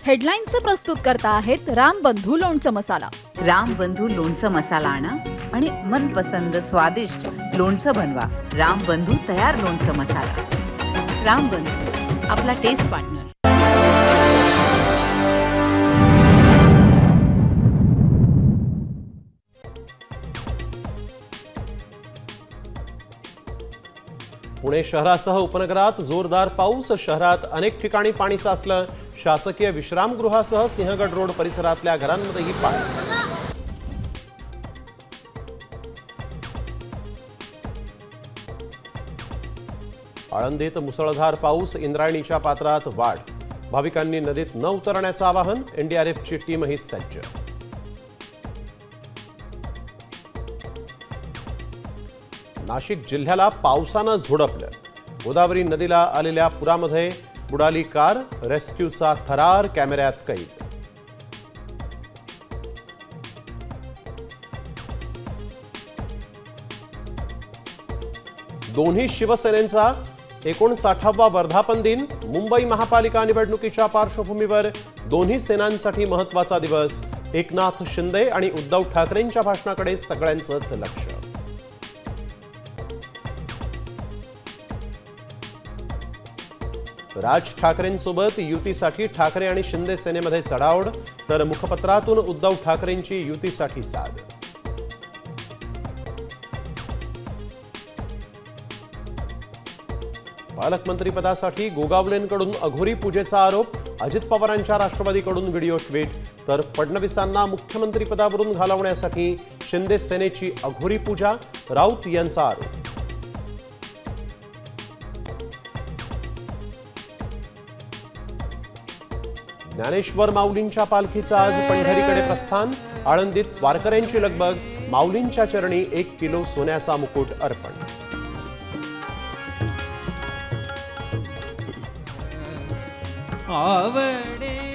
हेडलाईन्सचे प्रस्तुत करता आहेत रामबंधू लोणचं मसाला। रामबंधू लोणचं मसाला आणा आणि मनपसंद स्वादिष्ट लोणचं बनवा। रामबंधू तयार लोणचं मसाला। रामबंधू, आपला टेस्ट पार्टनर। पुणे शहरासह उपनगरात जोरदार पाऊस। शहरात अनेक ठिकाणी पाणी साचलं। शासकीय विश्रामगृहासह सिंहगड रोड परिसरातल्या घरांमध्येही पाणी। आळंदीत मुसळधार पाऊस। इंद्रायणीच्या पात्रात वाढ। भाविकांनी नदीत न उतरण्याचं आवाहन। एनडीआरएफची टीमही सज्ज। नाशिक जिल्ह्याला पावसानं झोडपलं। गोदावरी नदीला आलेल्या पुरामध्ये बुडाली कार। रेस्क्यूचा थरार कॅमेऱ्यात कैद। दोन्ही शिवसेनेचा 59वा वर्धापन दिन। मुंबई महापालिका निवडणुकीच्या पार्श्वभूमीवर दोन्ही सेनांसाठी महत्त्वाचा दिवस। एकनाथ शिंदे आणि उद्धव ठाकरेंच्या भाषणाकडे सगळ्यांचंच लक्ष। राज ठाकरेंसोबत युतीसाठी ठाकरे आणि शिंदे सेनेमध्ये चढाओढ, तर मुखपत्रातून उद्धव ठाकरेंची युतीसाठी साद। पालकमंत्रीपदासाठी गोगावलेंकडून अघोरी पूजेचा आरोप। अजित पवारांच्या राष्ट्रवादीकडून व्हिडिओ ट्विट, तर फडणवीसांना मुख्यमंत्रीपदावरून घालवण्यासाठी शिंदे सेनेची अघोरी पूजा। राऊत यांचा आरोप। ज्ञानेश्वर माऊलींच्या पालखीचं आज पंढरीकडे प्रस्थान। आळंदीत वारकऱ्यांची लगबग। माऊलींच्या चरणी 1 किलो सोन्याचा मुकुट अर्पण। आवडे